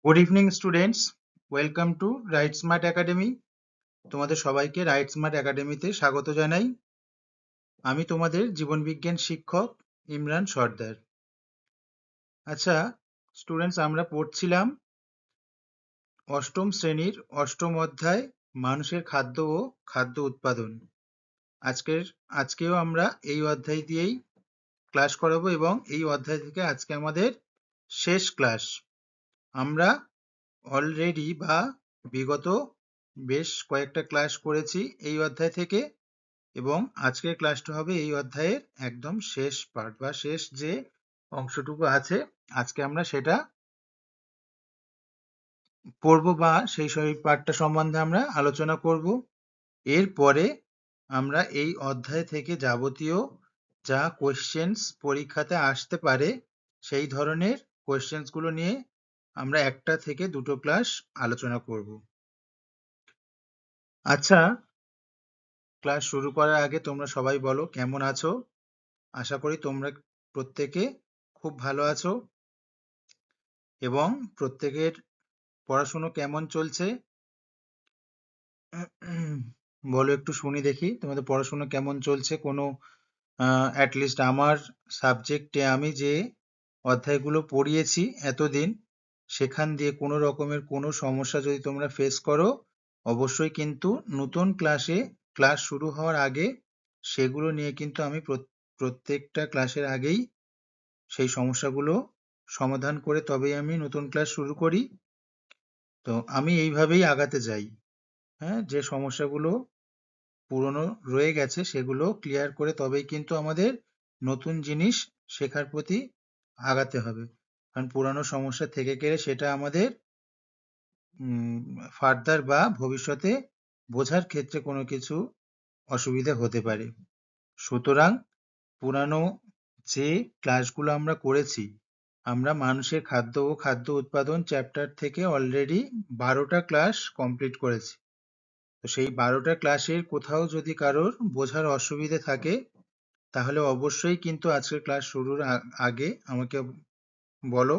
Good evening students, welcome to right smart academy. তোমাদের সবাইকে right smart একাডেমিতে স্বাগত জানাই। আমি তোমাদের জীবনবিজ্ঞান শিক্ষক ইমরান সর্দার। আচ্ছা স্টুডেন্টস, আমরা পড়ছিলাম অষ্টম শ্রেণীর অষ্টম অধ্যায় মানুষের খাদ্য ও খাদ্য উৎপাদন। আজকেও আমরা এই অধ্যায় দিয়েই ক্লাস করাবো এবং এই অধ্যায় থেকে আজকে আমাদের শেষ ক্লাস। আমরা অলরেডি বা বিগত বেশ কয়েকটা ক্লাস করেছি এই অধ্যায় থেকে, এবং আজকের ক্লাসটা হবে এই অধ্যায়ের একদম শেষ পার্ট বা শেষ যে অংশটুকু আছে আজকে আমরা সেটা পড়বো বা সেই পার্টটা সম্বন্ধে আমরা আলোচনা করব। এরপরে আমরা এই অধ্যায় থেকে যাবতীয় যা কোয়েশ্চেন্স পরীক্ষাতে আসতে পারে সেই ধরনের কোয়েশ্চেন্স গুলো নিয়ে আমরা একটা থেকে দুটো ক্লাস আলোচনা করব। আচ্ছা, ক্লাস শুরু করার আগে তোমরা সবাই বলো কেমন আছো। আশা করি তোমরা প্রত্যেকে খুব ভালো আছো এবং প্রত্যেকের পড়াশুনো কেমন চলছে। বলো একটু শুনি দেখি তোমাদের পড়াশুনো কেমন চলছে। কোনো অ্যাটলিস্ট আমার সাবজেক্টে আমি যে অধ্যায়গুলো পড়িয়েছি এতদিন, সেখান দিয়ে কোনো রকমের কোনো সমস্যা যদি তোমরা ফেস করো, অবশ্যই কিন্তু নতুন ক্লাস শুরু হওয়ার আগে সেগুলো নিয়ে কিন্তু আমি প্রত্যেকটা ক্লাসের আগেই সেই সমস্যাগুলো সমাধান করে তবেই আমি নতুন ক্লাস শুরু করি। তো আমি এইভাবেই আগাতে যাই। হ্যাঁ, যে সমস্যাগুলো পুরনো রয়ে গেছে সেগুলো ক্লিয়ার করে তবেই কিন্তু আমাদের নতুন জিনিস শেখার প্রতি আগাতে হবে। কারণ পুরানো সমস্যা থেকে গেলে সেটা আমাদের ফার্দার বা ভবিষ্যতে বোঝার ক্ষেত্রে কোনো কিছু অসুবিধা হতে পারে। সুতরাং পুরানো যে ক্লাসগুলো আমরা করেছি, আমরা মানুষের খাদ্য ও খাদ্য উৎপাদন চ্যাপ্টার থেকে অলরেডি 12টা ক্লাস কমপ্লিট করেছি। তো সেই 12টা ক্লাসের কোথাও যদি কারোর বোঝার অসুবিধে থাকে, তাহলে অবশ্যই কিন্তু আজকের ক্লাস শুরুর আগে আমাকে বলো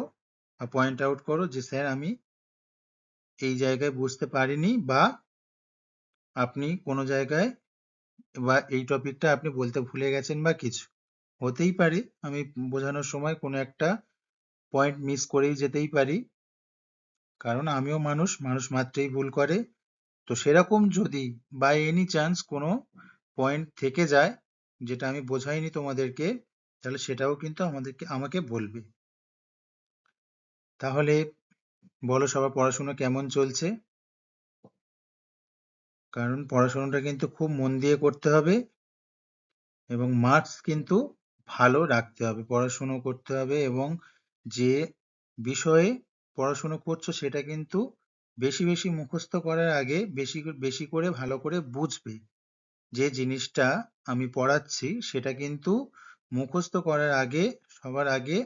বা পয়েন্ট আউট করো যে স্যার আমি এই জায়গায় বুঝতে পারিনি, বা আপনি কোনো জায়গায় বা এই টপিকটা আপনি বলতে ভুলে গেছেন বা কিছু। হতেই পারে আমি বোঝানোর সময় কোনো একটা পয়েন্ট মিস করেই যেতেই পারি, কারণ আমিও মানুষ, মানুষ মাত্রই ভুল করে। তো সেরকম যদি বাই এনি চান্স কোনো পয়েন্ট থেকে যায় যেটা আমি বোঝাইনি তোমাদেরকে, তাহলে সেটাও কিন্তু আমাকে বলবে। তাহলে বলো সবার পড়াশোনা কেমন চলছে। কারণ পড়াশোনাটা কিন্তু খুব মন দিয়ে করতে হবে এবং মার্কস কিন্তু ভালো রাখতে হবে, পড়াশুনো করতে হবে, এবং যে বিষয়ে পড়াশুনো করছো সেটা কিন্তু বেশি বেশি মুখস্থ করার আগে বেশি বেশি করে ভালো করে বুঝবে। যে জিনিসটা আমি পড়াচ্ছি সেটা কিন্তু মুখস্থ করার আগে সবার আগে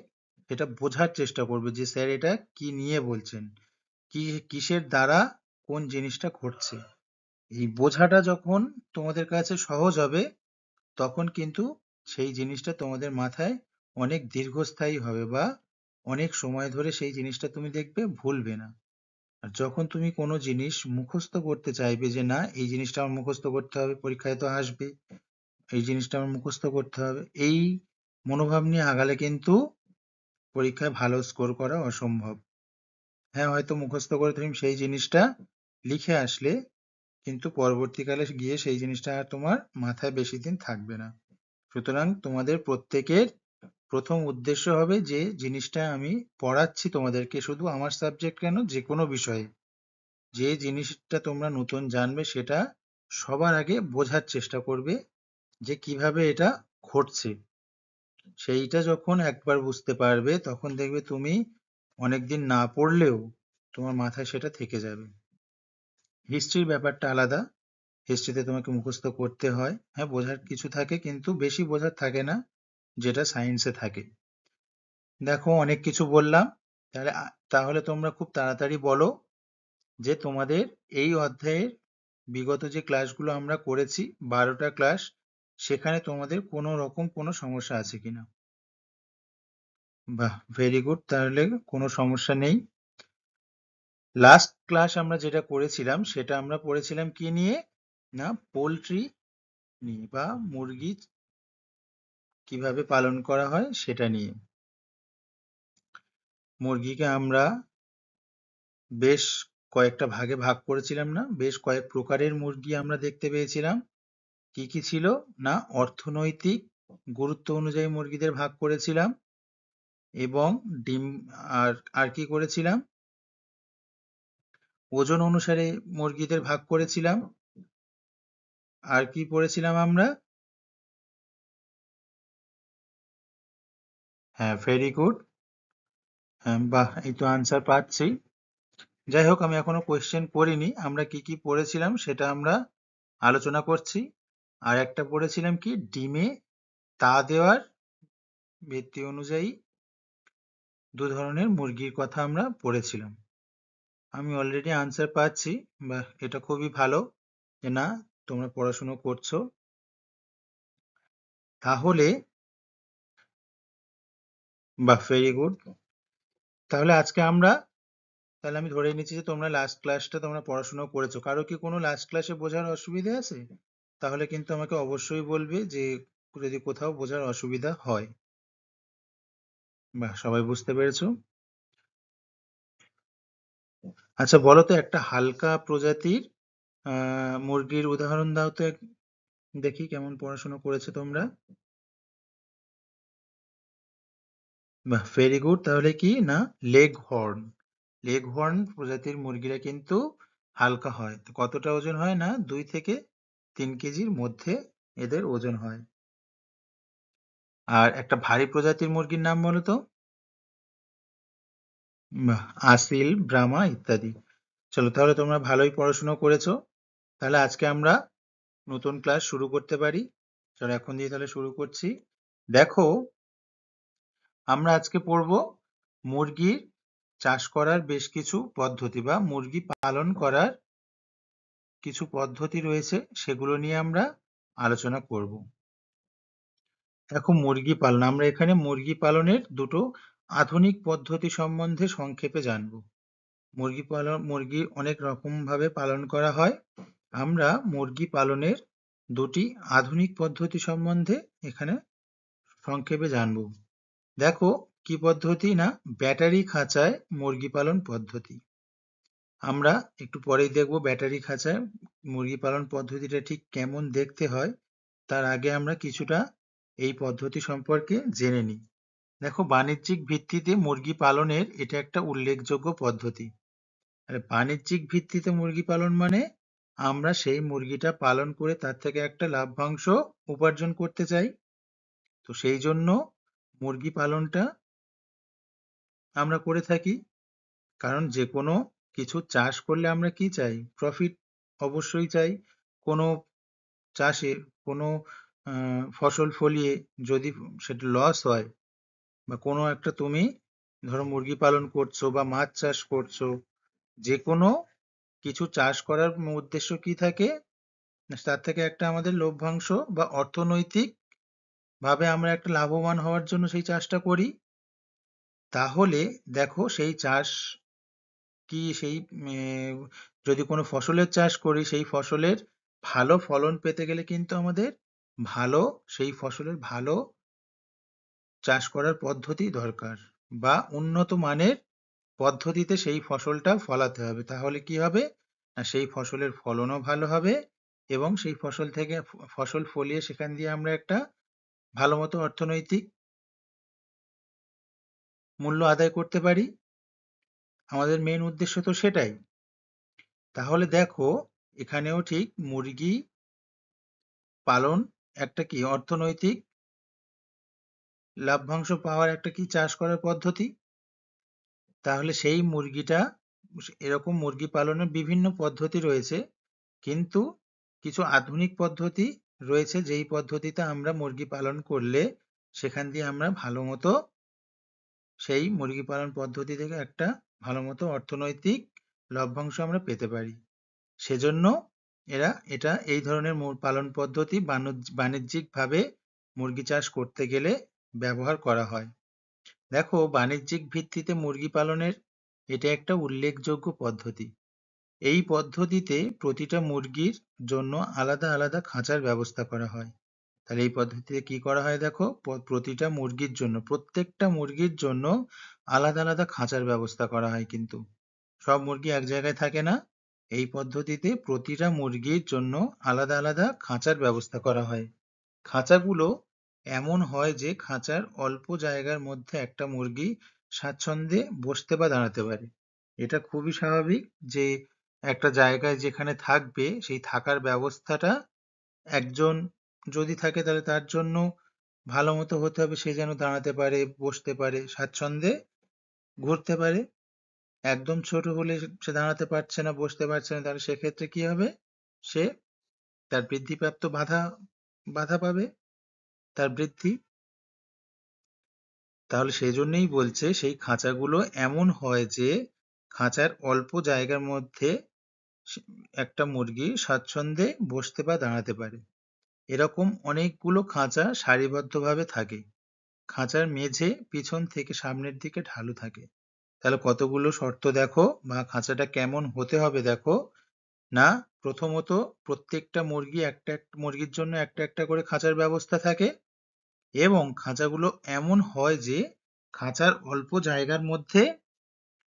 এটা বোঝার চেষ্টা করবে যে স্যার এটা কি নিয়ে বলছেন, কি কিসের দ্বারা কোন জিনিসটা ঘটছে। এই বোঝাটা যখন তোমাদের কাছে সহজ হবে, তখন কিন্তু সেই জিনিসটা তোমাদের মাথায় অনেক দীর্ঘস্থায়ী হবে বা অনেক সময় ধরে সেই জিনিসটা তুমি দেখবে ভুলবে না। আর যখন তুমি কোনো জিনিস মুখস্থ করতে চাইবে যে না এই জিনিসটা আমার মুখস্থ করতে হবে, পরীক্ষায় তো আসবে, এই জিনিসটা আমার মুখস্থ করতে হবে, এই মনোভাব নিয়ে আগালে কিন্তু পরীক্ষায় ভালো স্কোর করা অসম্ভব। হ্যাঁ, হয়তো মুখস্থ করে তুমি সেই জিনিসটা লিখে আসলে, কিন্তু পরবর্তীকালে গিয়ে সেই জিনিসটা আর তোমার মাথায় বেশি দিন থাকবে না। সুতরাং তোমাদের প্রত্যেকের প্রথম উদ্দেশ্য হবে যে জিনিসটা আমি পড়াচ্ছি তোমাদেরকে, শুধু আমার সাবজেক্ট কেন যে কোনো বিষয়ে যে জিনিসটা তোমরা নতুন জানবে সেটা সবার আগে বোঝার চেষ্টা করবে যে কিভাবে এটা ঘটছে। সেইটা যখন একবার বুঝতে পারবে তখন দেখবে তুমি অনেকদিন না পড়লেও তোমার মাথায় সেটা থেকে যাবে। হিস্ট্রির ব্যাপারটা আলাদা, হিস্ট্রিতে তোমাকে মুখস্থ করতে হয়, হ্যাঁ বোঝার কিছু থাকে কিন্তু বেশি বোঝার থাকে না যেটা সায়েন্সে থাকে। দেখো অনেক কিছু বললাম, তাহলে তোমরা খুব তাড়াতাড়ি বলো যে তোমাদের এই অধ্যায়ের বিগত যে ক্লাসগুলো আমরা করেছি 12টা ক্লাস, সেখানে তোমাদের কোনো রকম কোনো সমস্যা আছে কিনা। বাহ, ভেরি গুড, তাহলে কোনো সমস্যা নেই। লাস্ট ক্লাস আমরা যেটা করেছিলাম সেটা আমরা পড়েছিলাম কি নিয়ে, না পোল্ট্রি নিয়ে বা মুরগি কিভাবে পালন করা হয় সেটা নিয়ে। মুরগিকে আমরা বেশ কয়েকটা ভাগে ভাগ করেছিলাম, না বেশ কয়েক প্রকারের মুরগি আমরা দেখতে পেয়েছিলাম। কি কি ছিল, না অর্থনৈতিক গুরুত্ব অনুযায়ী মুরগিদের ভাগ করেছিলাম, এবং ডিম আর আর কি করেছিলাম, ওজন অনুসারে মুরগিদের ভাগ করেছিলাম। আর কি পড়েছিলাম আমরা, হ্যাঁ ভেরি গুড, হ্যাঁ বাহ, এই তো আনসার পাচ্ছি। যাই হোক, আমি এখনো কোয়েশ্চেন করিনি, আমরা কি কি পড়েছিলাম সেটা আমরা আলোচনা করছি। আর একটা পড়েছিলাম কি, ডিমে তা দেওয়ার ভিত্তি অনুযায়ী দু ধরনের মুরগির কথা আমরা পড়েছিলাম। আমি অলরেডি আনসার পাচ্ছি, বা এটা খুবই ভালো যে না তোমরা পড়াশুনো করছো। তাহলে বাহ, ভেরি গুড। তাহলে আজকে আমরা, তাহলে আমি ধরে নিচ্ছি যে তোমরা লাস্ট ক্লাসটা তোমরা পড়াশোনা করেছো। কারো কি কোনো লাস্ট ক্লাসে বোঝার অসুবিধা আছে? তাহলে কিন্তু আমাকে অবশ্যই বলবে যে যদি কোথাও বোঝার অসুবিধা হয়। বাহ, সবাই বুঝতে পেরেছো? আচ্ছা বলো তো, একটা হালকা প্রজাতির মুরগির উদাহরণ দাও তো দেখি কেমন পড়াশোনা করেছো তোমরা। বাহ, ভেরি গুড। তাহলে কি, না লেগ হর্ন। লেগ হর্ন প্রজাতির মুরগিরা কিন্তু হালকা হয়। তো কতটা ওজন হয়, না 2 থেকে 3 কেজির মধ্যে এদের ওজন হয়। আর একটা ভারী প্রজাতির মুরগির নাম বলো তো। বাহ, আসিল, ব্রাহ্মা ইত্যাদি। চলো তাহলে তোমরা ভালোই পড়াশোনা করেছো। তাহলে আজকে আমরা নতুন ক্লাস শুরু করতে পারি। চলো এখন দিয়ে তাহলে শুরু করছি। দেখো, আমরা আজকে পড়বো মুরগির চাষ করার বেশ কিছু পদ্ধতি, বা মুরগি পালন করার কিছু পদ্ধতি রয়েছে, সেগুলো নিয়ে আমরা আলোচনা করব। দেখো, মুরগি পালন, আমরা এখানে মুরগি পালনের দুটো আধুনিক পদ্ধতি সম্বন্ধে সংক্ষেপে জানব। মুরগি অনেক রকম ভাবে পালন করা হয়। আমরা মুরগি পালনের দুটি আধুনিক পদ্ধতি সম্বন্ধে এখানে সংক্ষেপে জানব। দেখো কি পদ্ধতি, না ব্যাটারি খাঁচায় মুরগি পালন পদ্ধতি। আমরা একটু পরেই দেখব ব্যাটারি খাঁচায় মুরগি পালন পদ্ধতিটা ঠিক কেমন দেখতে হয়। তার আগে আমরা কিছুটা এই পদ্ধতি সম্পর্কে জেনে নিই। দেখো, বাণিজ্যিক ভিত্তিতে মুরগি পালনের এটা একটা উল্লেখযোগ্য পদ্ধতি। আর বাণিজ্যিক ভিত্তিতে মুরগি পালন মানে আমরা সেই মুরগিটা পালন করে তার থেকে একটা লাভ্যাংশ উপার্জন করতে চাই। তো সেই জন্য মুরগি পালনটা আমরা করে থাকি। কারণ যে কোনো কিছু চাষ করলে আমরা কি চাই, প্রফিট অবশ্যই চাই। কোনো চাষে কোনো ফসল ফলিয়ে যদি সেটা লস হয়, বা কোনো একটা তুমি ধরো মুরগি পালন করছো বা মাছ চাষ করছো, যে কোনো কিছু চাষ করার উদ্দেশ্য কি থাকে, না তার থেকে একটা আমাদের লভ্যাংশ বা অর্থনৈতিক ভাবে আমরা একটা লাভবান হওয়ার জন্য সেই চাষটা করি। তাহলে দেখো সেই চাষ কি, সেই যদি কোনো ফসলের চাষ করি, সেই ফসলের ভালো ফলন পেতে গেলে কিন্তু আমাদের ভালো, সেই ফসলের ভালো চাষ করার পদ্ধতি দরকার, বা উন্নত মানের পদ্ধতিতে সেই ফসলটা ফলাতে হবে। তাহলে কি হবে, না সেই ফসলের ফলনও ভালো হবে, এবং সেই ফসল থেকে ফসল ফলিয়ে সেখান দিয়ে আমরা একটা ভালো মতো অর্থনৈতিক মূল্য আদায় করতে পারি। আমাদের মেন উদ্দেশ্য তো সেটাই। তাহলে দেখো, এখানেও ঠিক মুরগি পালন একটা কি অর্থনৈতিক লাভ্যাংশ পাওয়ার একটা কি চাষ করার পদ্ধতি। তাহলে সেই মুরগিটা, এরকম মুরগি পালনের বিভিন্ন পদ্ধতি রয়েছে, কিন্তু কিছু আধুনিক পদ্ধতি রয়েছে যেই পদ্ধতিতে আমরা মুরগি পালন করলে সেখান দিয়ে আমরা ভালো মতো সেই মুরগি পালন পদ্ধতি থেকে একটা ভালো মতো অর্থনৈতিক লভ্যাংশ আমরা পেতে পারি। সেজন্য এটা এই ধরনের পালন পদ্ধতি বাণিজ্যিকভাবে মুরগি চাষ করতে গেলে ব্যবহার করা হয়। দেখো, বাণিজ্যিক ভিত্তিতে মুরগি পালনের এটা একটা উল্লেখযোগ্য পদ্ধতি। এই পদ্ধতিতে প্রতিটা মুরগির জন্য আলাদা আলাদা খাঁচার ব্যবস্থা করা হয়। তাহলে এই পদ্ধতিতে কি করা হয় দেখো, প্রতিটা মুরগির জন্য, প্রত্যেকটা মুরগির জন্য আলাদা আলাদা খাঁচার ব্যবস্থা করা হয় কিন্তু। সব মুরগি এক জায়গায় থাকে না। এই পদ্ধতিতে প্রতিটা মুরগির জন্য আলাদা আলাদা খাঁচার ব্যবস্থা করা হয়। খাঁচাগুলো এমন হয় যে খাঁচার অল্প জায়গার মধ্যে একটা মুরগি স্বাচ্ছন্দ্যে বসতে বা দাঁড়াতে পারে। এটা খুবই স্বাভাবিক যে একটা জায়গায় যেখানে থাকবে সেই থাকার ব্যবস্থাটা একজন যদি থাকে তাহলে তার জন্য ভালো মতো হতে হবে, সে যেন দাঁড়াতে পারে, বসতে পারে, স্বাচ্ছন্দ্যে ঘুরতে পারে। একদম ছোট হলে সে দাঁড়াতে পারছে না, বসতে পারছে না, তাহলে সেক্ষেত্রে কি হবে, সে তার বৃদ্ধিপ্রাপ্ত বাধা বাধা পাবে তার বৃদ্ধি। তাহলে সেজন্যই বলছে সেই খাঁচাগুলো এমন হয় যে খাঁচার অল্প জায়গার মধ্যে একটা মুরগি স্বাচ্ছন্দ্যে বসতে বা দাঁড়াতে পারে। এরকম অনেকগুলো খাঁচা সারিবদ্ধভাবে থাকে। খাঁচার মেঝে পিছন থেকে সামনের দিকে ঢালু থাকে। তাহলে কতগুলো শর্ত দেখো, বা খাঁচাটা কেমন হতে হবে দেখো। না, প্রথমত প্রত্যেকটা মুরগি একটা একটা মুরগির জন্য একটা একটা করে খাঁচার ব্যবস্থা থাকে, এবং খাঁচাগুলো এমন হয় যে খাঁচার অল্প জায়গার মধ্যে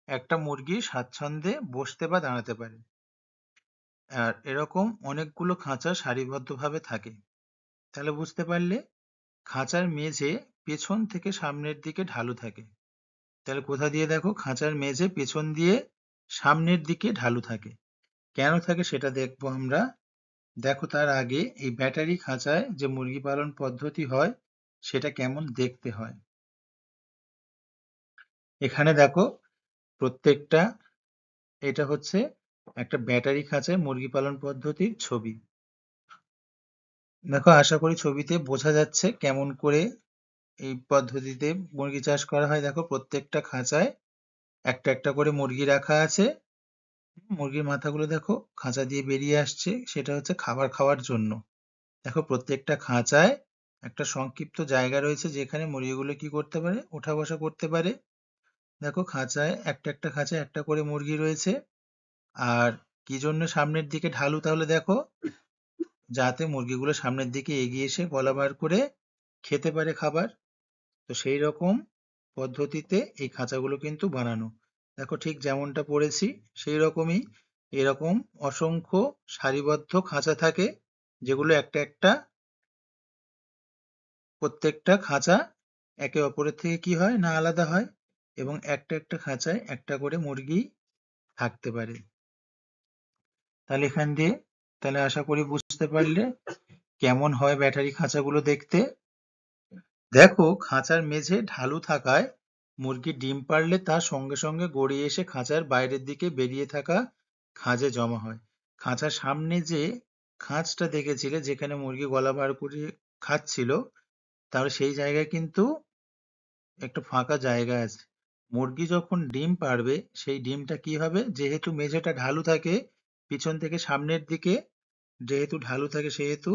একটা মুরগি স্বাচ্ছন্দ্যে বসতে বা দাঁড়াতে পারে। আর এরকম অনেকগুলো খাঁচা সারিবদ্ধভাবে থাকে। তাহলে বুঝতে পারলে খাঁচার মেঝে পেছন থেকে সামনের দিকে ঢালু থাকে। তাহলে কোথা দিয়ে দেখো, খাঁচার মেঝে পেছন দিয়ে সামনের দিকে ঢালু থাকে। কেন থাকে সেটা দেখবো আমরা। দেখো তার আগে এই ব্যাটারি খাঁচায় যে মুরগি পালন পদ্ধতি হয় সেটা কেমন দেখতে হয়। এখানে দেখো প্রত্যেকটা, এটা হচ্ছে একটা ব্যাটারি খাঁচায় মুরগি পালন পদ্ধতির ছবি। দেখো আশা করি ছবিতে বোঝা যাচ্ছে কেমন করে এই পদ্ধতিতে মুরগি চাষ করা হয়। দেখো প্রত্যেকটা খাঁচায় একটা একটা করে মুরগি রাখা আছে। মুরগির মাথাগুলো দেখো খাঁচা দিয়ে বেরিয়ে আসছে, সেটা হচ্ছে খাবার খাওয়ার জন্য। দেখো প্রত্যেকটা খাঁচায় একটা সংক্ষিপ্ত জায়গা রয়েছে যেখানে মুরগিগুলো কি করতে পারে, ওঠা বসা করতে পারে। দেখো খাঁচায় একটা একটা খাঁচায় একটা করে মুরগি রয়েছে। আর কি জন্য সামনের দিকে ঢালু, তাহলে দেখো যাতে মুরগিগুলো সামনের দিকে এগিয়ে এসে গলা বার করে খেতে পারে খাবার। তো সেই রকম পদ্ধতিতে এই খাঁচাগুলো কিন্তু বানানো। দেখো ঠিক যেমনটা পড়েছি সেই রকমই এরকম অসংখ্য সারিবদ্ধ খাঁচা থাকে, যেগুলো একটা একটা, প্রত্যেকটা খাঁচা একে অপরের থেকে কি হয় না আলাদা হয়, এবং একটা একটা খাঁচায় একটা করে মুরগি থাকতে পারে। তাহলে এখান দিয়ে তাহলে আশা করি বুঝতে পারলে কেমন হয় ব্যাটারি খাঁচাগুলো দেখতে। দেখো খাঁচার মেঝে ঢালু থাকায় মুরগি ডিম পাড়লে তা সঙ্গে সঙ্গে গড়িয়ে এসে খাঁচার বাইরের দিকে বেরিয়ে থাকা খাঁজে জমা হয়। খাঁচার সামনে যে খাঁজটা দেখেছিলে যেখানে মুরগি গলা বার করে খাচ্ছিল, তাহলে সেই জায়গায় কিন্তু একটা ফাঁকা জায়গা আছে। মুরগি যখন ডিম পাড়বে সেই ডিমটা কি হবে, যেহেতু মেঝেটা ঢালু থাকে পিছন থেকে সামনের দিকে, যেহেতু ঢালু থাকে সেহেতু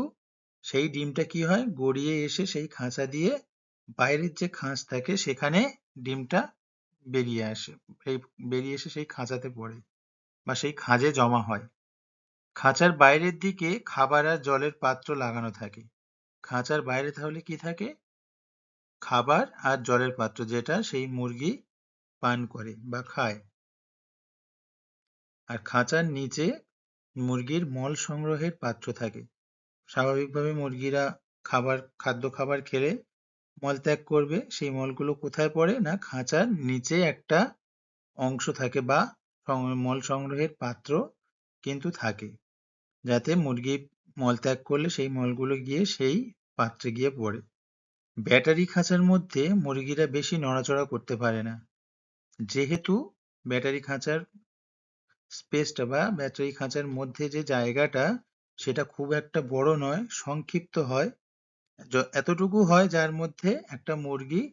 সেই ডিমটা কি হয়, গড়িয়ে এসে সেই খাঁচা দিয়ে বাইরের যে খাঁজ থাকে সেখানে ডিমটা বেরিয়ে আসে। এই বেরিয়ে এসে সেই খাঁচাতে পড়ে বা সেই খাঁজে জমা হয়। খাঁচার বাইরের দিকে খাবার আর জলের পাত্র লাগানো থাকে। খাঁচার বাইরে তাহলে কি থাকে, খাবার আর জলের পাত্র, যেটা সেই মুরগি পান করে বা খায়। আর খাঁচার নিচে মুরগির মল সংগ্রহের পাত্র থাকে। স্বাভাবিকভাবে মুরগিরা খাদ্য খাবার খেলে মলত্যাগ করবে, সেই মলগুলো কোথায় পড়ে না খাঁচার নিচে একটা অংশ থাকে বা মল সংগ্রহের পাত্র কিন্তু থাকে, যাতে মুরগি মলত্যাগ করলে সেই মলগুলো গিয়ে সেই পাত্রে গিয়ে পড়ে। ব্যাটারি খাঁচার মধ্যে মুরগিরা বেশি নড়াচড়া করতে পারে না, যেহেতু ব্যাটারি খাঁচার স্পেসটা বা ব্যাটারি খাঁচার মধ্যে যে জায়গাটা সেটা খুব একটা বড় নয়, সংক্ষিপ্ত হয়। এতটুকু হয় যার মধ্যে একটা মুরগি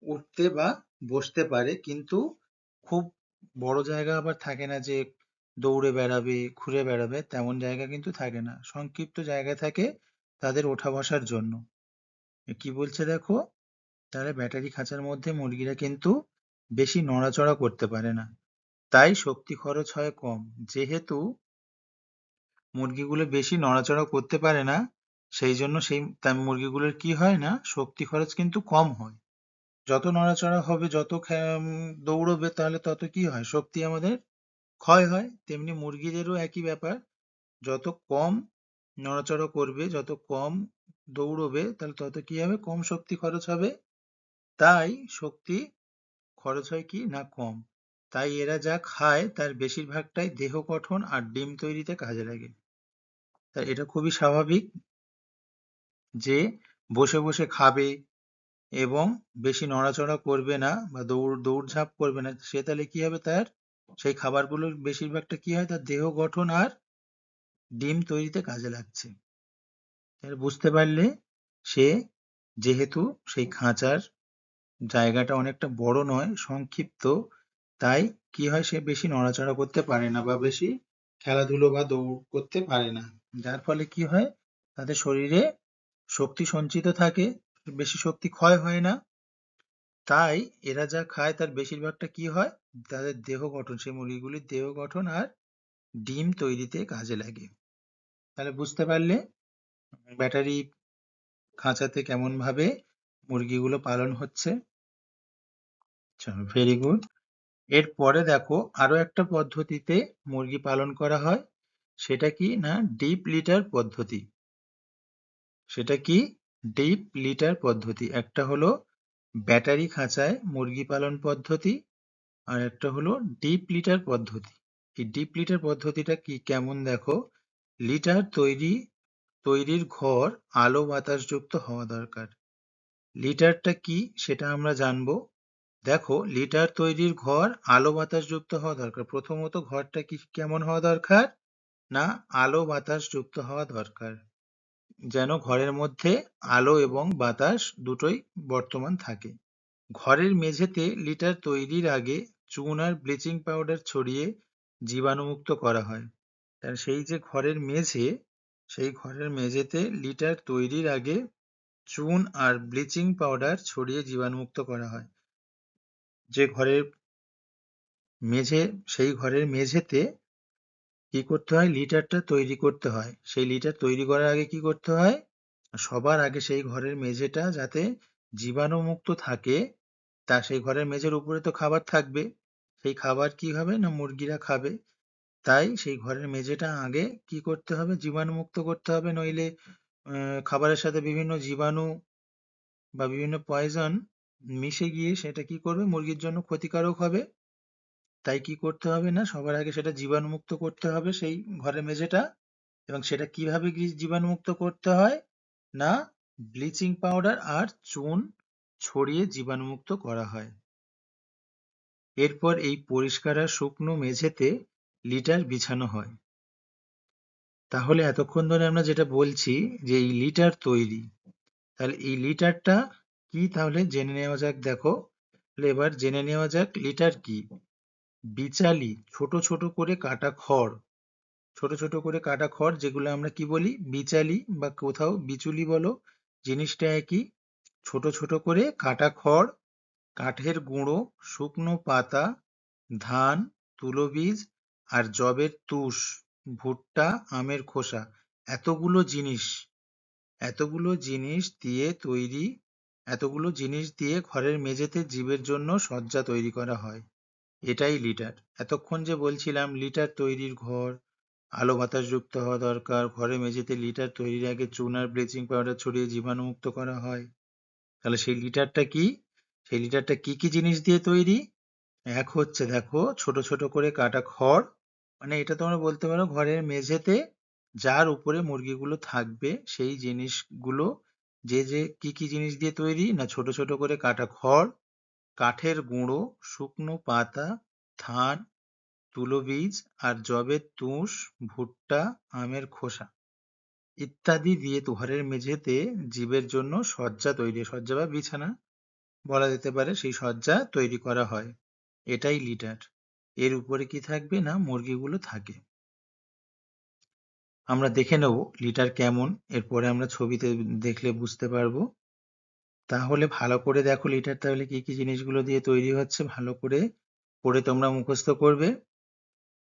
উঠতে বা বসতে পারে, কিন্তু খুব বড় জায়গা আবার থাকে না যে দৌড়ে বেড়াবে ঘুরে বেড়াবে, তেমন জায়গা কিন্তু থাকে না, সংক্ষিপ্ত জায়গা থাকে তাদের ওঠা বসার জন্য। কি বলছে দেখো, তাহলে ব্যাটারি খাঁচার মধ্যে মুরগিরা কিন্তু বেশি নড়াচড়া করতে পারে না, তাই শক্তি খরচ হয় কম। যেহেতু মুরগিগুলো বেশি নড়াচড়া করতে পারে না, সেই জন্য তাই মুরগিগুলোর কি হয় না, শক্তি খরচ কিন্তু কম হয়। যত নড়াচড়া হবে, যত দৌড়বে, তাহলে তত কি হয়, শক্তি আমাদের ক্ষয় হয়। তেমনি মুরগিদেরও একই ব্যাপার, যত কম নড়াচড়া করবে, যত কম দৌড়বে, তাহলে তত কি হবে, কম শক্তি খরচ হবে। তাই শক্তি খরচ হয় কি না, কম। তাই এরা যা খায় তার বেশিরভাগটাই দেহ গঠন আর ডিম তৈরিতে কাজে লাগে। তাই এটা খুবই স্বাভাবিক যে বসে বসে খাবে এবং বেশি নড়াচড়া করবে না বা দৌড়ঝাঁপ করবে না, সে তাহলে কি হবে, তার সেই খাবারগুলোর বেশিরভাগটা কি হয়, তার দেহ গঠন আর ডিম তৈরিতে কাজে লাগছে। বুঝতে পারলে, সে যেহেতু সেই খাঁচার জায়গাটা অনেকটা বড় নয়, সংক্ষিপ্ত, তাই কি হয়, সে বেশি নড়াচড়া করতে পারে না বা বেশি খেলাধুলো বা দৌড় করতে পারে না। যার ফলে কি হয়, তাদের শরীরে শক্তি সঞ্চিত থাকে, বেশি শক্তি ক্ষয় হয় না। তাই এরা যা খায় তার বেশিরভাগটা কি হয়, তাদের দেহ গঠন, সেই মুরগিগুলির দেহ গঠন আর ডিম তৈরিতে কাজে লাগে। তাহলে বুঝতে পারলে ব্যাটারি খাঁচাতে কেমন ভাবে মুরগিগুলো পালন হচ্ছে। চলো, ভেরি গুড। এরপরে দেখো, আরো একটা পদ্ধতিতে মুরগি পালন করা হয়। সেটা কি না, ডিপ লিটার পদ্ধতি। সেটা কি, ডিপ লিটার পদ্ধতি। একটা হলো ব্যাটারি খাঁচায় মুরগি পালন পদ্ধতি, আর একটা হলো ডিপ লিটার পদ্ধতি। এই ডিপ লিটার পদ্ধতিটা কি, কেমন দেখো, লিটার তৈরির ঘর আলো বাতাসযুক্ত হওয়া দরকার। লিটারটা কি সেটা আমরা জানবো। দেখো, লিটার তৈরির ঘর আলো বাতাসযুক্ত হওয়া দরকার। প্রথমত ঘরটা কি কেমন হওয়া দরকার না, আলো বাতাসযুক্ত হওয়া দরকার, যেন ঘরের মধ্যে আলো এবং বাতাস দুটোই বর্তমান থাকে। ঘরের মেঝেতে লিটার তৈরির আগে চুন আর ব্লিচিং পাউডার ছড়িয়ে জীবাণুমুক্ত করা হয়। আর সেই যে ঘরের মেঝে, সেই ঘরের মেঝেতে লিটার তৈরির আগে চুন আর ব্লিচিং পাউডার ছড়িয়ে জীবাণুমুক্ত করা হয়। যে ঘরের মেঝে, সেই ঘরের মেঝেতে কি করতে হয়, লিটারটা তৈরি করতে হয়। সেই লিটার তৈরি করার আগে কি করতে হয়, সবার আগে সেই ঘরের মেঝেটা যাতে জীবাণুমুক্ত থাকে, তা সেই ঘরের মেঝের উপরে তো খাবার থাকবে, সেই খাবার কি হবে না, মুরগিরা খাবে। তাই সেই ঘরের মেঝেটা আগে কি করতে হবে, জীবাণুমুক্ত করতে হবে, নইলে খাবারের সাথে বিভিন্ন জীবাণু বা বিভিন্ন পয়জন মিশে গিয়ে সেটা কি করবে, মুরগির জন্য ক্ষতিকারক হবে। তাই কি করতে হবে না, সবার আগে সেটা জীবাণুমুক্ত করতে হবে সেই ঘরের মেঝেটা। এবং সেটা কিভাবে জীবাণুমুক্ত করতে হয় না, ব্লিচিং পাউডার আর চুন ছড়িয়ে জীবাণুমুক্ত করা হয়। এরপর এই পরিষ্কার আর শুকনো মেঝেতে লিটার বিছানো হয়। তাহলে এতক্ষণ ধরে আমরা যেটা বলছি যে এই লিটার তৈরি, তাহলে এই লিটারটা কি, তাহলে জেনে নেওয়া যাক। দেখো, এবার জেনে নেওয়া যাক লিটার কি। বিচালি, ছোট ছোট করে কাটা খড়, ছোট ছোট করে কাটা খড়, যেগুলো আমরা কি বলি, বিচালি, বা কোথাও বিচুলি বলো, জিনিসটা একই। ছোট ছোট করে কাটা খড়, কাঠের গুঁড়ো, শুকনো পাতা, ধান, তুলোবীজ আর যবের তুষ, ভুট্টা, আমের খোসা, এতগুলো জিনিস এতগুলো জিনিস দিয়ে তৈরি এতগুলো জিনিস দিয়ে ঘরের মেঝেতে জীবের জন্য সজ্জা তৈরি করা হয়। এটাই লিটার। এতক্ষণ যে বলছিলাম লিটার তৈরির ঘর আলো বাতাসযুক্ত হওয়া দরকার, ঘরের মেঝেতে লিটার তৈরির আগে চুন আর ব্লিচিং পাউডার ছড়িয়ে জীবাণুমুক্ত করা হয়, তাহলে সেই লিটারটা কি, সেই লিটারটা কি কি জিনিস দিয়ে তৈরি। এক হচ্ছে, দেখো, ছোট ছোট করে কাটা খড়, মানে এটা তোমরা বলতে পারো ঘরের মেঝেতে যার উপরে মুরগিগুলো থাকবে সেই জিনিসগুলো, যে যে কি কি জিনিস দিয়ে তৈরি না, ছোট ছোট করে কাটা খড়, কাঠের গুঁড়ো, শুকনো পাতা, ধান, তুলোবীজ আর যবের তুষ, ভুট্টা, আমের খোসা ইত্যাদি দিয়ে ঘরের মেঝেতে জীবের জন্য সজ্জা তৈরি, সজ্জা বা বিছানা বলা যেতে পারে, সেই সজ্জা তৈরি করা হয়। এটাই লিটার। এর উপরে কি থাকবে না, মুরগিগুলো থাকে। আমরা দেখে নেব লিটার কেমন, এরপরে আমরা ছবিতে দেখলে বুঝতে পারবো। তাহলে ভালো করে দেখো লিটার তাহলে কি কি জিনিসগুলো দিয়ে তৈরি হচ্ছে, ভালো করে পড়ে তোমরা মুখস্থ করবে।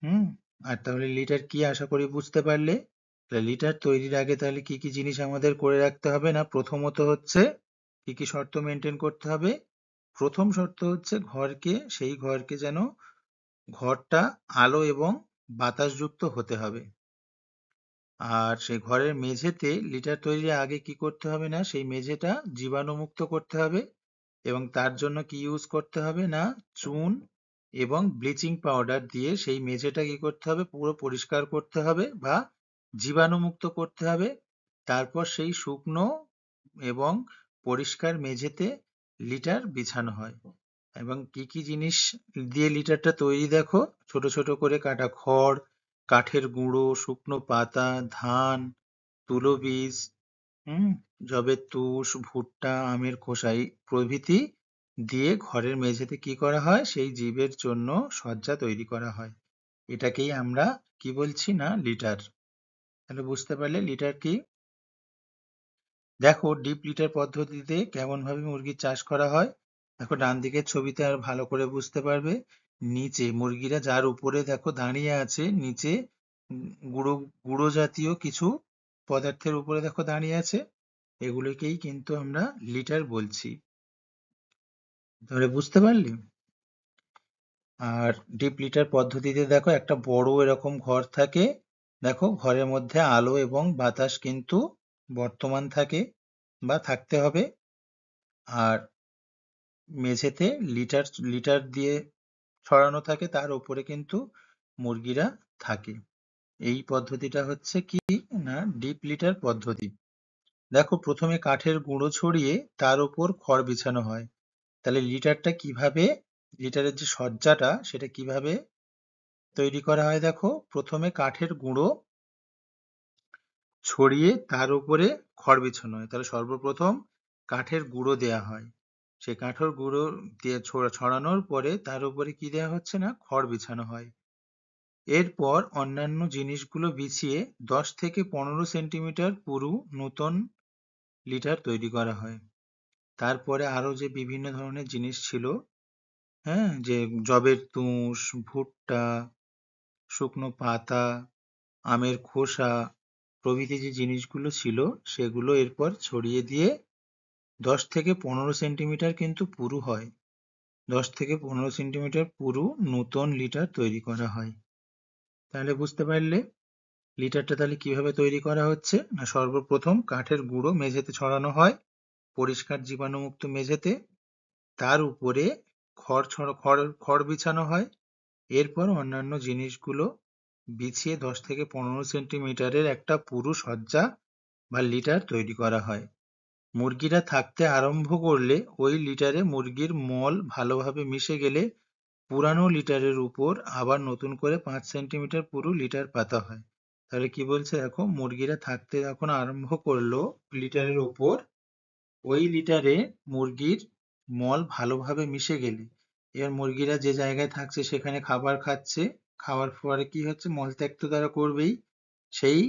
হুম। আর তাহলে লিটার কি আশা করি বুঝতে পারলে। তাহলে লিটার তৈরির আগে তাহলে কি কি জিনিস আমাদের করে রাখতে হবে, না প্রথমত হচ্ছে কি কি শর্ত মেনটেন করতে হবে। প্রথম শর্ত হচ্ছে সেই ঘরকে যেন ঘরটা আলো এবং বাতাসযুক্ত হতে হবে। আর সেই ঘরের মেঝেতে লিটার তৈরির আগে কি করতে হবে, না সেই মেঝেটা জীবাণুমুক্ত করতে হবে। এবং তার জন্য কি ইউজ করতে হবে, না চুন এবং ব্লিচিং পাউডার দিয়ে সেই মেঝেটা কি করতে হবে, পুরো পরিষ্কার করতে হবে বা জীবাণুমুক্ত করতে হবে। তারপর সেই শুকনো এবং পরিষ্কার মেঝেতে লিটার বিছানো হয়। এবং কি কি জিনিস দিয়ে লিটারটা তৈরি দেখো, ছোট ছোট করে কাটা খড়, কাঠের গুঁড়ো, শুকনো পাতা, ধান, তুলোবীজ, হুম, যবের তুষ, ভুট্টা, আমের খোসা প্রভৃতি দিয়ে ঘরের মেঝেতে কি করা হয়, সেই জীবের জন্য সজ্জা তৈরি করা হয়। এটাকেই আমরা কি বলছি, না লিটার। তাহলে বুঝতে পারলে লিটার কি। দেখো ডিপ লিটার পদ্ধতিতে কেমন ভাবে মুরগির চাষ করা হয়। দেখো ডান দিকের ছবিতে আর ভালো করে বুঝতে পারবে। নিচে মুরগিরা যার উপরে দেখো দাঁড়িয়ে আছে, নিচে গুঁড়ো গুঁড়ো জাতীয় কিছু পদার্থের উপরে দেখো দাঁড়িয়ে আছে, এগুলোকেই কিন্তু আমরা লিটার বলছি। তাহলে বুঝতে পারলি। আর ডিপ লিটার পদ্ধতিতে দেখো একটা বড় এরকম ঘর থাকে। দেখো ঘরের মধ্যে আলো এবং বাতাস কিন্তু বর্তমান থাকে বা থাকতে হবে। আর মেঝেতে লিটার লিটার দিয়ে ছড়ানো থাকে, তার উপরে কিন্তু মুরগিরা থাকে। এই পদ্ধতিটা হচ্ছে কি, না ডিপ লিটার পদ্ধতি। দেখো প্রথমে কাঠের গুঁড়ো ছড়িয়ে তার উপর খড় বিছানো হয়। তাহলে লিটারটা কিভাবে, লিটারের যে সজ্জাটা সেটা কিভাবে তৈরি করা হয়, দেখো প্রথমে কাঠের গুঁড়ো ছড়িয়ে তার উপরে খড় বিছানো হয়। তাহলে সর্বপ্রথম কাঠের গুঁড়ো দেয়া হয়, সেই কাঠের গুঁড়ো দিয়ে ছড়ানোর পরে তার উপরে কি দেওয়া হচ্ছে, না খড় বিছানো হয়। এরপর অন্যান্য জিনিসগুলো বিছিয়ে 10 থেকে 15 সেন্টিমিটার পুরু নতুন লিটার তৈরি করা হয়। তারপরে আরো যে বিভিন্ন ধরনের জিনিস ছিল, হ্যাঁ, যে যবের তুষ, ভুট্টা, শুকনো পাতা, আমের খোসা প্রভৃতি যে জিনিসগুলো ছিল সেগুলো এরপর ছড়িয়ে দিয়ে 10 থেকে 15 সেন্টিমিটার কিন্তু পুরু হয়। 10 থেকে 15 সেন্টিমিটার পুরু নতুন লিটার তৈরি করা হয়। তাহলে বুঝতে পারলে লিটারটা তাহলে কিভাবে তৈরি করা হচ্ছে, না সর্বপ্রথম কাঠের গুঁড়ো মেঝেতে ছড়ানো হয়, পরিষ্কার জীবাণুমুক্ত মেঝেতে। তার উপরে খড় বিছানো হয়। এরপর অন্যান্য জিনিসগুলো বিছিয়ে 10 থেকে 15 সেন্টিমিটারের একটা পুরু সজ্জা বা লিটার তৈরি করা হয়। মুরগিরা থাকতে আরম্ভ করলে ওই লিটারে মুরগির মল ভালোভাবে মিশে গেলে পুরানো লিটারের উপর আবার নতুন করে 5 সেন্টিমিটার পুরু লিটার পাতা হয়। তাহলে কি বলছে দেখো, মুরগিরা থাকতে যখন আরম্ভ করলো লিটারের উপর, ওই লিটারে মুরগির মল ভালোভাবে মিশে গেলে, এবার মুরগিরা যে জায়গায় থাকছে সেখানে খাবার খাচ্ছে, খাওয়ার পরে কি হচ্ছে, মলত্যাগ তো তারা করবেই। সেই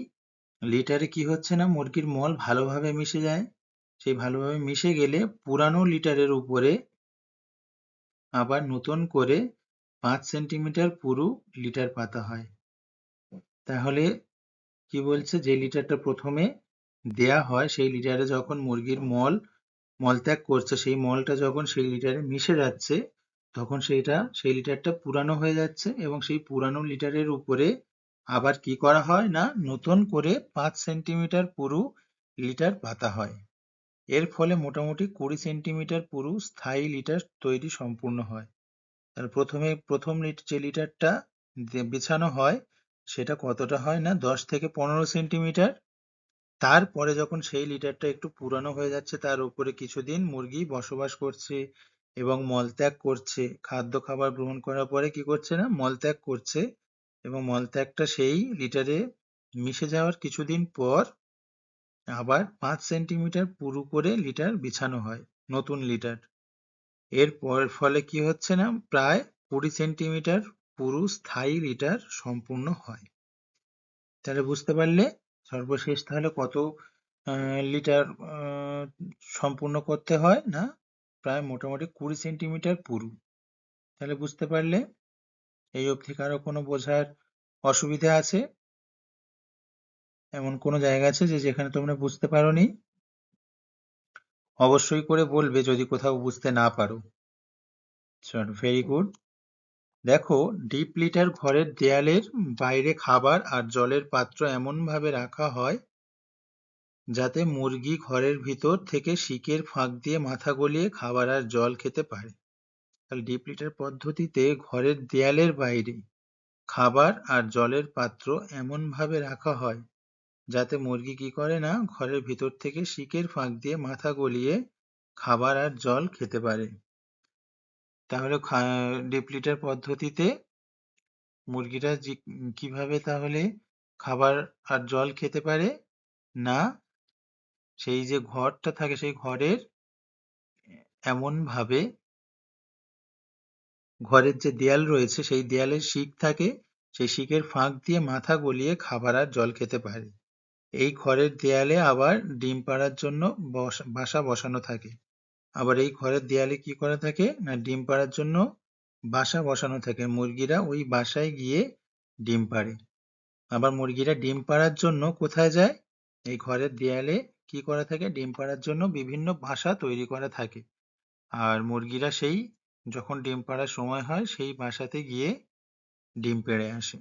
লিটারে কি হচ্ছে, না মুরগির মল ভালোভাবে মিশে যায়। সেই ভালোভাবে মিশে গেলে পুরানো লিটারের উপরে আবার নতুন করে 5 সেন্টিমিটার পুরু লিটার পাতা হয়। তাহলে কি বলছে, যে লিটারটা প্রথমে দেয়া হয় সেই লিটারে যখন মুরগির মলত্যাগ করছে, সেই মলটা যখন সেই লিটারে মিশে যাচ্ছে, তখন সেই লিটারটা পুরানো হয়ে যাচ্ছে এবং সেই পুরানো লিটারের উপরে আবার কি করা হয়, না নতুন করে 5 সেন্টিমিটার পুরু লিটার পাতা হয়। এর ফলে মোটামুটি 20 সেন্টিমিটার পুরু স্থায়ী লিটার তৈরি সম্পূর্ণ হয়। তাহলে প্রথম যে লিটারটা বিছানো হয় সেটা কতটা হয়, না 10 থেকে 15 সেন্টিমিটার। তারপরে যখন সেই লিটারটা একটু পুরানো হয়ে যাচ্ছে, তার উপরে কিছুদিন মুরগি বসবাস করছে এবং মলত্যাগ করছে, খাদ্য খাবার গ্রহণ করার পরে কি করছে, না মলত্যাগ করছে, এবং মলত্যাগটা সেই লিটারে মিশে যাওয়ার কিছুদিন পর আবার 5 সেন্টিমিটার পুরু করে লিটার বিছানো হয়, নতুন লিটার। ফলে কি হচ্ছে, না প্রায় 20 সেন্টিমিটার পুরু স্থায়ী লিটার সম্পূর্ণ হয়। তাহলে বুঝতে পারলে সর্বশেষ তাহলে কত লিটার সম্পূর্ণ করতে হয় না, প্রায় মোটামুটি 20 সেন্টিমিটার পুরু। তাহলে বুঝতে পারলে? এই অবধি কারো কোনো বোঝার অসুবিধা আছে? এমন কোনো জায়গা আছে যেখানে তোমরা বুঝতে পারোনি? অবশ্যই করে বলবে যদি কোথাও বুঝতে না পারো। চলো, ভেরি গুড। দেখো, ডিপ লিটার ঘরের দেয়ালের বাইরে খাবার আর জলের পাত্র এমন ভাবে রাখা হয় যাতে মুরগি ঘরের ভিতর থেকে শিকের ফাঁক দিয়ে মাথা গলিয়ে খাবার আর জল খেতে পারে। তাহলে ডিপ লিটার পদ্ধতিতে ঘরের দেয়ালের বাইরে খাবার আর জলের পাত্র এমন ভাবে রাখা হয় যাতে মুরগি কি করে না, ঘরের ভিতর থেকে শিকের ফাঁক দিয়ে মাথা গলিয়ে খাবার আর জল খেতে পারে। তাহলে ডিপ লিটার পদ্ধতিতে মুরগিরা কিভাবে তাহলে খাবার আর জল খেতে পারে? না, সেই যে ঘরটা থাকে সেই ঘরের এমন ভাবে, ঘরের যে দেয়াল রয়েছে সেই দেয়ালের শিক থাকে, সেই শিকের ফাঁক দিয়ে মাথা গলিয়ে খাবার আর জল খেতে পারে। এই ঘরের দেয়ালে আবার ডিম পাড়ার জন্য বাসা বসানো থাকে। আবার এই ঘরের দেয়ালে কি করা থাকে না, ডিম পাড়ার জন্য বাসা বসানো থাকে। মুরগিরা ওই বাসায় গিয়ে ডিম পাড়ে। আবার মুরগিরা ডিম পাড়ার জন্য কোথায় যায়? এই ঘরের দেয়ালে কি করা থাকে? ডিম পাড়ার জন্য বিভিন্ন বাসা তৈরি করা থাকে। আর মুরগিরা সেই যখন ডিম পাড়ার সময় হয় সেই বাসাতে গিয়ে ডিম পেড়ে আসে।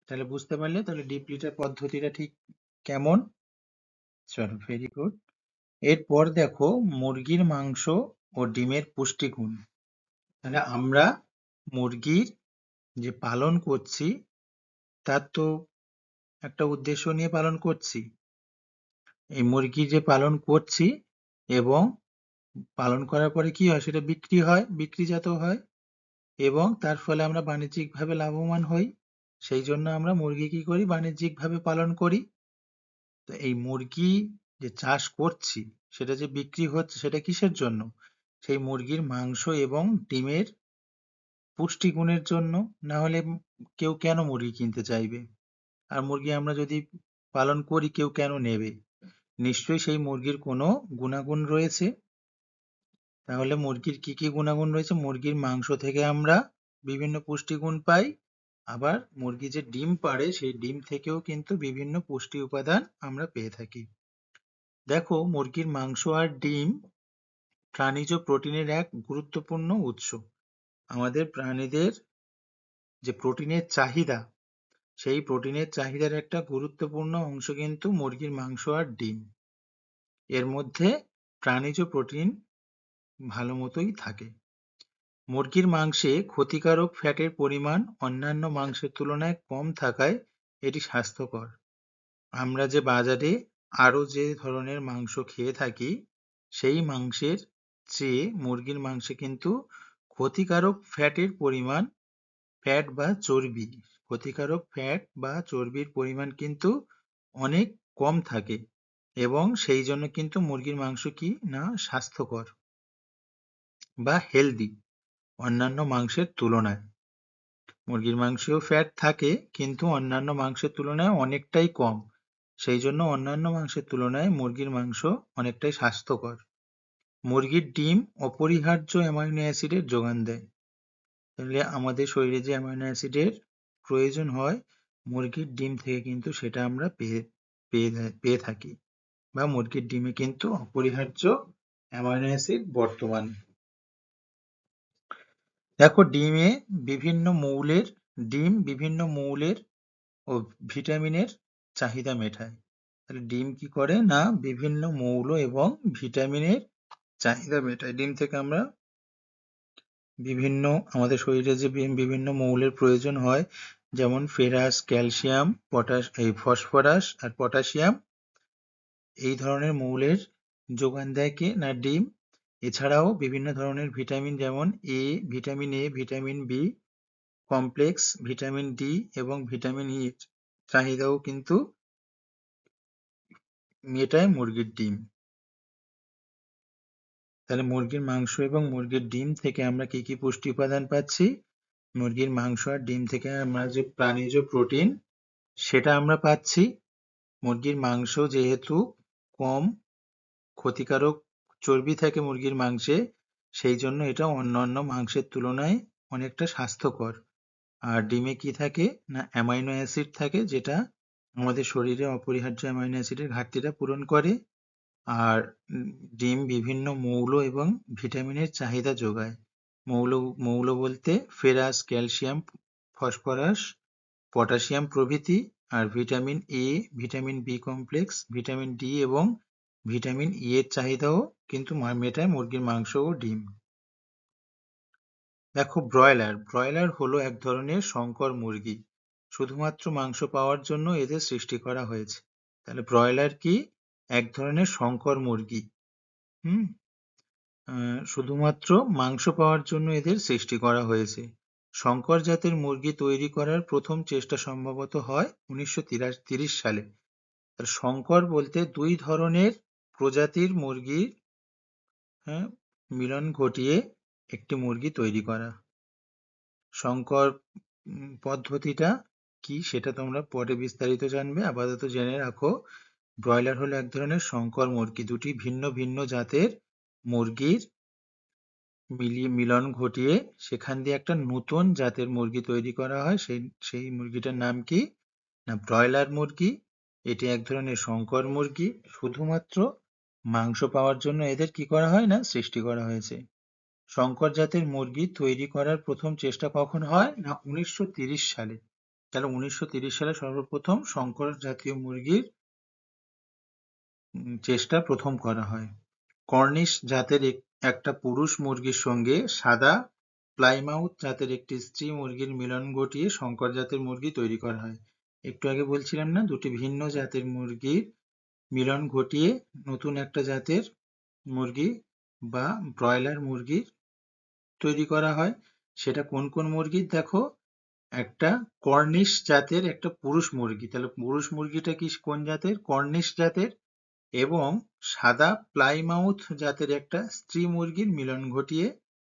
তাহলে বুঝতে পারলে তাহলে ডিপ লিটার পদ্ধতিটা ঠিক কেমন? চলো, ভেরি গুড। এরপর দেখো মুরগির মাংস ও ডিমের পুষ্টিগুণ। তাহলে আমরা মুরগির যে পালন করছি তার তো একটা উদ্দেশ্য নিয়ে পালন করছি। এই মুরগি যে পালন করছি এবং পালন করার পরে কি হয়, সেটা বিক্রি হয়, বিক্রিজাত হয় এবং তার ফলে আমরা বাণিজ্যিকভাবে লাভবান হই। সেই জন্য আমরা মুরগি কি করি, বাণিজ্যিকভাবে পালন করি। তো এই মুরগি যে চাষ করছি সেটা যে বিক্রি হচ্ছে সেটা কিসের জন্য? সেই মুরগির মাংস এবং ডিমের পুষ্টিগুণের জন্য। না হলে কেউ কেন মুরগি কিনতে চাইবে? আর মুরগি আমরা যদি পালন করি কেউ কেন নেবে? নিশ্চয়ই সেই মুরগির কোনো গুণাগুণ রয়েছে। তাহলে মুরগির কি কি গুণাগুণ রয়েছে? মুরগির মাংস থেকে আমরা বিভিন্ন পুষ্টিগুণ পাই। আবার মুরগি যে ডিম পাড়ে সেই ডিম থেকেও কিন্তু বিভিন্ন পুষ্টি উপাদান আমরা পেয়ে থাকি। দেখো, মুরগির মাংস আর ডিম প্রাণীজ প্রোটিনের এক গুরুত্বপূর্ণ উৎস। আমাদের প্রাণীদের যে প্রোটিনের চাহিদা, সেই প্রোটিনের চাহিদার একটা গুরুত্বপূর্ণ অংশ কিন্তু মুরগির মাংস আর ডিম। এর মধ্যে প্রাণীজ প্রোটিন ভালো মতোই থাকে। মুরগির মাংসে ক্ষতিকারক ফ্যাটের পরিমাণ অন্যান্য মাংসের তুলনায় কম থাকায় এটি স্বাস্থ্যকর। আমরা যে বাজারে আরো যে ধরনের মাংস খেয়ে থাকি সেই মাংসের চেয়ে মুরগির মাংসে কিন্তু ক্ষতিকারক ফ্যাটের পরিমাণ, ফ্যাট বা চর্বি, ক্ষতিকারক ফ্যাট বা চর্বির পরিমাণ কিন্তু অনেক কম থাকে এবং সেই জন্য কিন্তু মুরগির মাংস কি না, স্বাস্থ্যকর বা হেলদি অন্যান্য মাংসের তুলনায়। মুরগির মাংসেও ফ্যাট থাকে কিন্তু অন্যান্য মাংসের তুলনায় অনেকটাই কম। সেই জন্য অন্যান্য মাংসের তুলনায় মুরগির মাংস অনেকটাই স্বাস্থ্যকর। মুরগির ডিম অপরিহার্য অ্যামাইনো অ্যাসিডের যোগান দেয়। তাহলে আমাদের শরীরে যে অ্যামাইনো অ্যাসিডের প্রয়োজন হয় মুরগির ডিম থেকে কিন্তু সেটা আমরা পেয়ে থাকি, বা মুরগির ডিমে কিন্তু অপরিহার্য অ্যামাইনো অ্যাসিড বর্তমান। দেখো, ডিম বিভিন্ন মৌলের ও ভিটামিনের চাহিদা মেটায়। তাহলে ডিম কি করে না, বিভিন্ন মৌল এবং ভিটামিনের চাহিদা মেটায়। ডিম থেকে আমরা আমাদের শরীরে যে বিভিন্ন মৌলের প্রয়োজন হয়, যেমন ফেরাস, ক্যালসিয়াম, ফসফরাস আর পটাশিয়াম, এই ধরনের মৌলের যোগান দেয় কে না, ডিম। এছাড়াও বিভিন্ন ধরনের ভিটামিন, যেমন vitamin A, vitamin B complex, vitamin D এবং ভিটামিন ই চাহিদাও কিন্তু মেটায় মুরগির ডিম। তাহলে মুরগির মাংস এবং মুরগির ডিম থেকে আমরা কি কি পুষ্টি উপাদান পাচ্ছি? মুরগির মাংস আর ডিম থেকে আমরা যে প্রাণীজ প্রোটিন সেটা আমরা পাচ্ছি। মুরগির মাংস যেহেতু কম ক্ষতিকারক চর্বি থাকে মুরগির মাংসে, সেই জন্য এটা অন্যান্য মাংসের তুলনায় অনেকটা স্বাস্থ্যকর। আর ডিমে কি থাকে না, অ্যামাইনো অ্যাসিড থাকে, যেটা আমাদের শরীরে অপরিহার্য অ্যামাইনো অ্যাসিডের ঘাটতিটা পূরণ করে। আর ডিম বিভিন্ন মৌল এবং ভিটামিনের চাহিদা যোগায়। মৌল বলতে ফেরাস, ক্যালসিয়াম, ফসফরাস, পটাশিয়াম প্রভৃতি। আর vitamin A, vitamin B complex, vitamin D এবং ভিটামিন ই এর চাহিদাও কিন্তু মেটায় মুরগির মাংস ও ডিম। দেখো, ব্রয়লার হলো এক ধরনের সংকর মুরগি। শুধুমাত্র মাংস পাওয়ার জন্য এদের সৃষ্টি করা হয়েছে। তাহলে ব্রয়লার কি? এক ধরনের সংকর মুরগি। শুধুমাত্র মাংস পাওয়ার জন্য এদের সৃষ্টি করা হয়েছে। সংকর জাতের মুরগি তৈরি করার প্রথম চেষ্টা সম্ভবত হয় 1930 সালে। আর সংকর বলতে দুই ধরনের প্রজাতির মুরগির মিলন ঘটিয়ে একটি মুরগি তৈরি করা। সংকর পদ্ধতিটা কি সেটা তোমরা পরে বিস্তারিত জানবে। আপাতত জেনে রাখো, ব্রয়লার হলো এক ধরনের সংকর মুরগি। দুটি ভিন্ন ভিন্ন জাতের মুরগির মিলন ঘটিয়ে সেখান দিয়ে একটা নতুন জাতের মুরগি তৈরি করা হয়। সেই মুরগিটার নাম কি না, ব্রয়লার মুরগি। এটি এক ধরনের সংকর মুরগি। শুধুমাত্র মাংস পাওয়ার জন্য এদের কি করা হয় না, সৃষ্টি করা হয়েছে। সংকর জাতের মুরগি তৈরি করার প্রথম চেষ্টা কখন হয় না, 1930 সালে। তাহলে 1930 সালে সর্বপ্রথম সংকর জাতীয় মুরগির চেষ্টা প্রথম করা হয়। কর্নিশ জাতের একটা পুরুষ মুরগির সঙ্গে সাদা প্লাইমাউথ জাতের একটি স্ত্রী মুরগির মিলন ঘটিয়ে সংকর জাতের মুরগি তৈরি করা হয়। একটু আগে বলছিলাম না, দুটি ভিন্ন জাতের মুরগির মিলন ঘটিয়ে নতুন একটা জাতের মুরগি বা ব্রয়লার মুরগি তৈরি করা হয়। সেটা কোন কোন মুরগির? দেখো, একটা কর্নিশ জাতের একটা পুরুষ মুরগি। তাহলে পুরুষ মুরগিটা কি কোন জাতের? কর্নিশ জাতের। এবং সাদা প্লাইমাউথ জাতের একটা স্ত্রী মুরগির মিলন ঘটিয়ে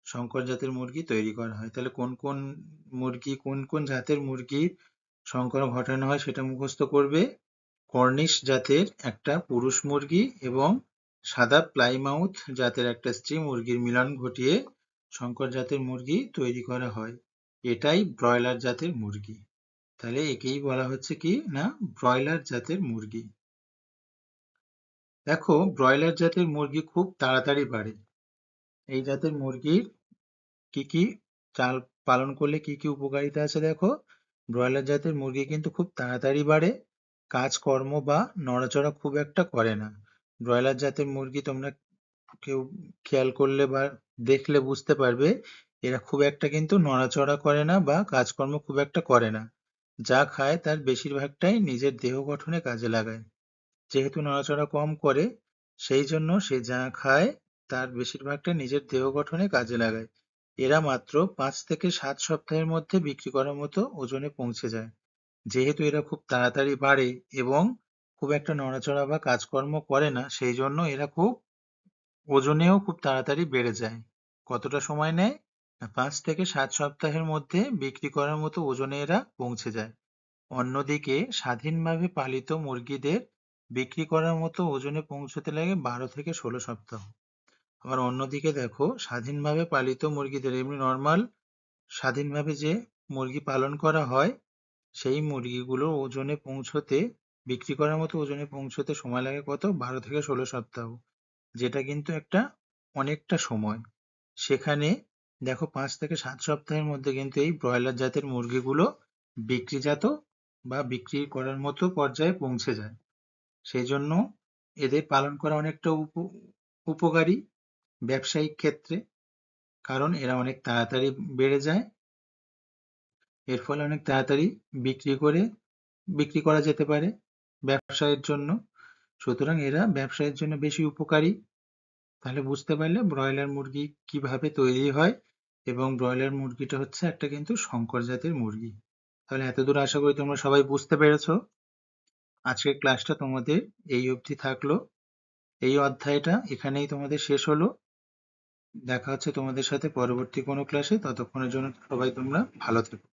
সংকর জাতের মুরগি তৈরি করা হয়। তাহলে কোন কোন মুরগি, কোন কোন জাতের মুরগির সংকর ঘটানো হয় সেটা মুখস্থ করবে। কর্নিশ জাতের একটা পুরুষ মুরগি এবং সাদা প্লাইমাউথ জাতের একটা স্ত্রী মুরগির মিলন ঘটিয়ে সংকর জাতের মুরগি তৈরি করা হয়। এটাই ব্রয়লার জাতের মুরগি। তাহলে একেই বলা হচ্ছে কি না, ব্রয়লার জাতের মুরগি। দেখো, ব্রয়লার জাতের মুরগি খুব তাড়াতাড়ি বাড়ে। এই জাতের মুরগির কি কি চাল পালন করলে কি কি উপকারিতা আছে দেখো। ব্রয়লার জাতের মুরগি কিন্তু খুব তাড়াতাড়ি বাড়ে, কাজকর্ম বা নড়াচড়া খুব একটা করে না। ব্রয়লার জাতের মুরগি তোমরা কেউ খেয়াল করলে বা দেখলে বুঝতে পারবে, এরা খুব একটা কিন্তু নড়াচড়া করে না বা কাজকর্ম খুব একটা করে না। যা খায় তার বেশিরভাগটাই নিজের দেহ গঠনে কাজে লাগায়। যেহেতু নড়াচড়া কম করে, সেই জন্য সে যা খায় তার বেশিরভাগটা নিজের দেহ গঠনে কাজে লাগায়। এরা মাত্র 5 থেকে 7 সপ্তাহের মধ্যে বিক্রি করার মতো ওজনে পৌঁছে যায়। যেহেতু এরা খুব তাড়াতাড়ি বাড়ে এবং খুব একটা নড়াচড়া বা কাজকর্ম করে না, সেই জন্য এরা খুব ওজনেও খুব তাড়াতাড়ি বেড়ে যায়। কতটা সময় নেয় না, 5 থেকে 7 সপ্তাহের মধ্যে বিক্রি করার মতো ওজনে এরা পৌঁছে যায়। অন্যদিকে স্বাধীনভাবে পালিত মুরগিদের বিক্রি করার মতো ওজনে পৌঁছতে লাগে 12 থেকে 16 সপ্তাহ। আবার অন্যদিকে দেখো, স্বাধীনভাবে পালিত মুরগিদের এমনি নর্মাল স্বাধীনভাবে যে মুরগি পালন করা হয়, সেই মুরগিগুলোর ওজনে পৌঁছতে, বিক্রি করার মতো ওজনে পৌঁছতে সময় লাগে কত? 12 থেকে 16 সপ্তাহ, যেটা কিন্তু একটা অনেকটা সময়। সেখানে দেখো, 5 থেকে 7 সপ্তাহের মধ্যে কিন্তু এই ব্রয়লার জাতের মুরগিগুলো বিক্রিজাত বা বিক্রি করার মতো পর্যায়ে পৌঁছে যায়। সেই জন্য এদের পালন করা অনেকটা উপকারী ব্যবসায়িক ক্ষেত্রে, কারণ এরা অনেক তাড়াতাড়ি বেড়ে যায়। এর ফলে অনেক তাড়াতাড়ি বিক্রি করা যেতে পারে ব্যবসায়ের জন্য। সুতরাং এরা ব্যবসায়ের জন্য বেশি উপকারী। তাহলে বুঝতে পারলে ব্রয়লার মুরগি কিভাবে তৈরি হয়, এবং ব্রয়লার মুরগিটা হচ্ছে একটা কিন্তু সংকর জাতের মুরগি। তাহলে এতদূর আশা করি তোমরা সবাই বুঝতে পেরেছো। আজকের ক্লাসটা তোমাদের এই অবধি থাকলো। এই অধ্যায়টা এখানেই তোমাদের শেষ হলো। দেখা হচ্ছে তোমাদের সাথে পরবর্তী কোনো ক্লাসে। ততক্ষণের জন্য সবাই তোমরা ভালো থেকো।